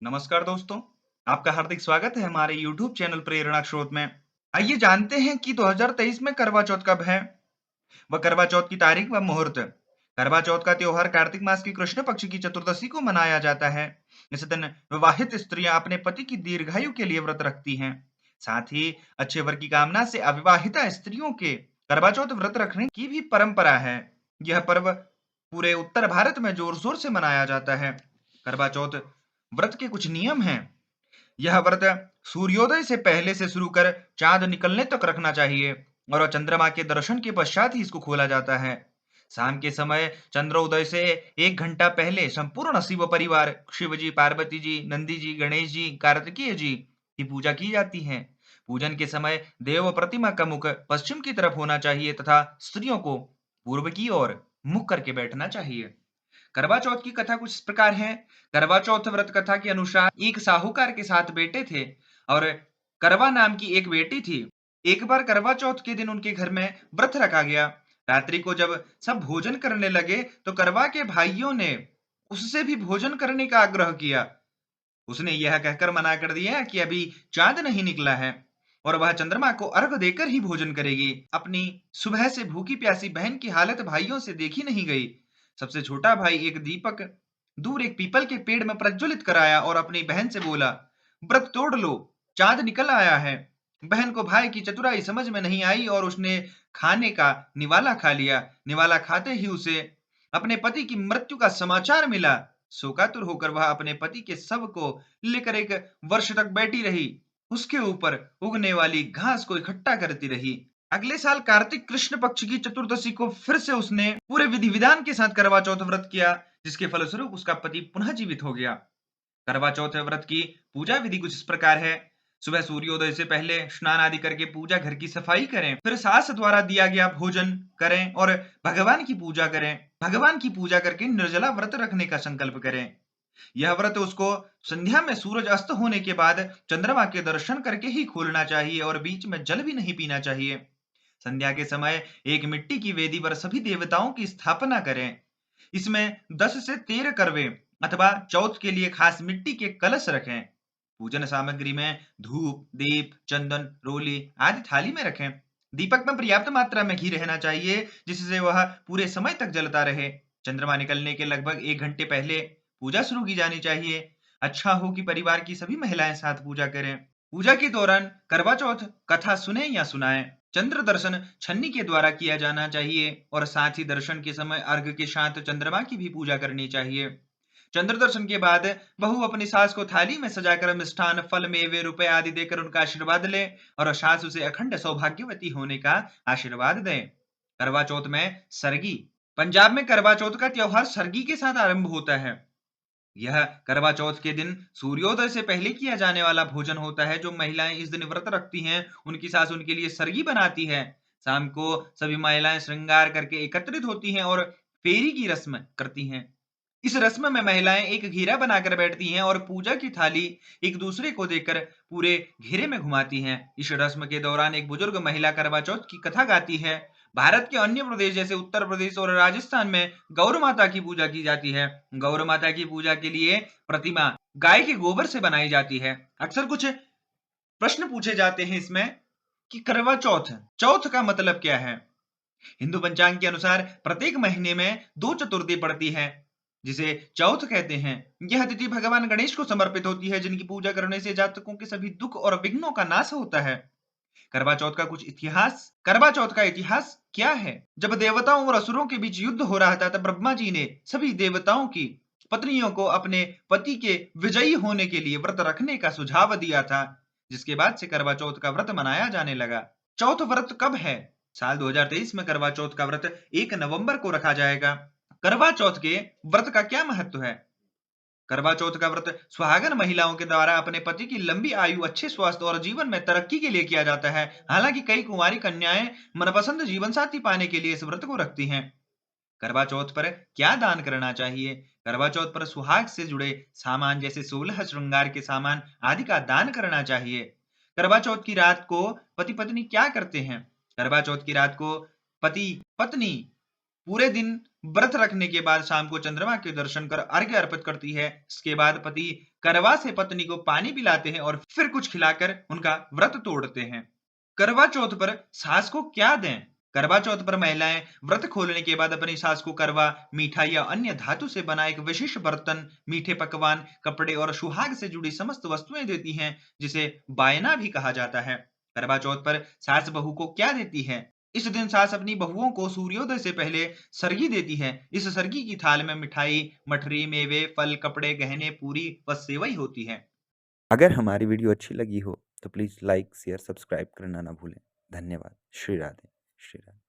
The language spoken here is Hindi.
नमस्कार दोस्तों, आपका हार्दिक स्वागत है हमारे YouTube चैनल प्रेरणा स्रोत में। आइए जानते हैं कि 2023 में करवा चौथ कब है। वह करवा चौथ की तारीख व मुहूर्त। करवा चौथ का त्योहार कार्तिक मास की कृष्ण पक्ष की चतुर्दशी को मनाया जाता है। इस दिन विवाहित स्त्रियां अपने पति की दीर्घायु के लिए व्रत रखती हैं। साथ ही अच्छे वर की कामना से अविवाहिता स्त्रियों के करवा चौथ व्रत रखने की भी परंपरा है। यह पर्व पूरे उत्तर भारत में जोर शोर से मनाया जाता है। करवा चौथ व्रत के कुछ नियम हैं। यह व्रत सूर्योदय से पहले से शुरू कर चांद निकलने तक रखना चाहिए और चंद्रमा के दर्शन के पश्चात ही इसको खोला जाता है। शाम के समय चंद्रोदय से 1 घंटा पहले संपूर्ण शिव परिवार शिव जी, पार्वती जी, नंदी जी, गणेश जी, कार्तिकेय जी की पूजा की जाती है। पूजन के समय देव प्रतिमा का मुख पश्चिम की तरफ होना चाहिए तथा स्त्रियों को पूर्व की ओर मुख करके बैठना चाहिए। करवा चौथ की कथा कुछ इस प्रकार है। करवा चौथ व्रत कथा के अनुसार एक साहूकार के 7 बेटे थे और करवा नाम की एक बेटी थी। एक बार करवा चौथ के दिन उनके घर में व्रत रखा गया। रात्रि को जब सब भोजन करने लगे तो करवा के भाइयों ने उससे भी भोजन करने का आग्रह किया। उसने यह कहकर मना कर दिया कि अभी चांद नहीं निकला है और वह चंद्रमा को अर्घ देकर ही भोजन करेगी। अपनी सुबह से भूखी प्यासी बहन की हालत भाइयों से देखी नहीं गई। सबसे छोटा भाई एक दीपक दूर एक पीपल के पेड़ में प्रज्वलित कराया और अपनी बहन से बोला, व्रत तोड़ लो, चांद निकल आया है। बहन को भाई की चतुराई समझ में नहीं आई और उसने खाने का निवाला खा लिया। निवाला खाते ही उसे अपने पति की मृत्यु का समाचार मिला। शोकातुर होकर वह अपने पति के शव को लेकर 1 वर्ष तक बैठी रही। उसके ऊपर उगने वाली घास को इकट्ठा करती रही। अगले साल कार्तिक कृष्ण पक्ष की चतुर्दशी को फिर से उसने पूरे विधि विधान के साथ करवा चौथ व्रत किया, जिसके फलस्वरूप उसका पति पुनः जीवित हो गया। करवा चौथ व्रत की पूजा विधि कुछ इस प्रकार है। सुबह सूर्योदय से पहले स्नान आदि करके पूजा घर की सफाई करें, फिर सास द्वारा दिया गया भोजन करें और भगवान की पूजा करें। भगवान की पूजा करके निर्जला व्रत रखने का संकल्प करें। यह व्रत उसको संध्या में सूरज अस्त होने के बाद चंद्रमा के दर्शन करके ही खोलना चाहिए और बीच में जल भी नहीं पीना चाहिए। संध्या के समय एक मिट्टी की वेदी पर सभी देवताओं की स्थापना करें। इसमें 10 से 13 करवे अथवा चौथ के लिए खास मिट्टी के कलश रखें। पूजन सामग्री में धूप, दीप, चंदन, रोली आदि थाली में रखें। दीपक में पर्याप्त मात्रा में घी रहना चाहिए जिससे वह पूरे समय तक जलता रहे। चंद्रमा निकलने के लगभग 1 घंटे पहले पूजा शुरू की जानी चाहिए। अच्छा हो कि परिवार की सभी महिलाएं साथ पूजा करें। पूजा के दौरान करवा चौथ कथा सुने या सुनाएं। चंद्र दर्शन छन्नी के द्वारा किया जाना चाहिए और साथ ही दर्शन के समय अर्घ के साथ चंद्रमा की भी पूजा करनी चाहिए। चंद्र दर्शन के बाद बहू अपनी सास को थाली में सजाकर मिष्ठान, फल, मेवे, रुपए आदि देकर उनका आशीर्वाद ले और सास उसे अखंड सौभाग्यवती होने का आशीर्वाद दें। करवा चौथ में सरगी। पंजाब में करवा चौथ का त्योहार सरगी के साथ आरंभ होता है। यह करवा चौथ के दिन सूर्योदय से पहले किया जाने वाला भोजन होता है। जो महिलाएं इस दिन व्रत रखती हैं, उनकी सास उनके लिए सरगी बनाती है। शाम को सभी महिलाएं श्रृंगार करके एकत्रित होती हैं और फेरी की रस्म करती हैं। इस रस्म में महिलाएं एक घेरा बनाकर बैठती हैं और पूजा की थाली एक दूसरे को देकर पूरे घेरे में घुमाती हैं। इस रस्म के दौरान एक बुजुर्ग महिला करवा चौथ की कथा गाती है। भारत के अन्य प्रदेश जैसे उत्तर प्रदेश और राजस्थान में गौर माता की पूजा की जाती है। गौर माता की पूजा के लिए प्रतिमा गाय के गोबर से बनाई जाती है। अक्सर कुछ प्रश्न पूछे जाते हैं इसमें कि करवा चौथ चौथ का मतलब क्या है। हिंदू पंचांग के अनुसार प्रत्येक महीने में 2 चतुर्थी पड़ती है जिसे चौथ कहते हैं। यह तिथि भगवान गणेश को समर्पित होती है जिनकी पूजा करने से जातकों के सभी दुख और विघ्नों का नाश होता है। करवा चौथ का कुछ इतिहास। करवा चौथ का इतिहास क्या है। जब देवताओं और असुरों के बीच युद्ध हो रहा था तब ब्रह्मा जी ने सभी देवताओं की पत्नियों को अपने पति के विजयी होने के लिए व्रत रखने का सुझाव दिया था, जिसके बाद से करवा चौथ का व्रत मनाया जाने लगा। चौथ व्रत कब है। साल 2023 में करवा चौथ का व्रत 1 नवंबर को रखा जाएगा। करवा चौथ के व्रत का क्या महत्व है। करवा चौथ का व्रत सुहागन महिलाओं के द्वारा अपने पति की लंबी आयु, अच्छे स्वास्थ्य और जीवन में तरक्की के लिए किया जाता है। हालांकि कई कुंवारी कन्याएं मनपसंद जीवन साथी पाने के लिए इस व्रत को रखती हैं। करवा चौथ पर क्या दान करना चाहिए। करवा चौथ पर सुहाग से जुड़े सामान जैसे 16 श्रृंगार के सामान आदि का दान करना चाहिए। करवा चौथ की रात को पति पत्नी क्या करते हैं। करवा चौथ की रात को पति पत्नी पूरे दिन व्रत रखने के बाद शाम को चंद्रमा के दर्शन कर अर्घ्य अर्पित करती है। इसके बाद पति करवा से पत्नी को पानी पिलाते हैं और फिर कुछ खिलाकर उनका व्रत तोड़ते हैं। करवा चौथ पर सास को क्या दें? करवा चौथ पर महिलाएं व्रत खोलने के बाद अपनी सास को करवा, मिठाई या अन्य धातु से बना एक विशेष बर्तन, मीठे पकवान, कपड़े और सुहाग से जुड़ी समस्त वस्तुएं देती हैं, जिसे बायना भी कहा जाता है। करवा चौथ पर सास बहू को क्या देती है? इस दिन सास अपनी बहुओं को सूर्योदय से पहले सरगी देती है। इस सरगी की थाल में मिठाई, मठरी, मेवे, फल, कपड़े, गहने, पूरी व सेवई होती है। अगर हमारी वीडियो अच्छी लगी हो तो प्लीज़ लाइक शेयर सब्सक्राइब करना ना भूलें। धन्यवाद। श्री राधे। श्री राधे।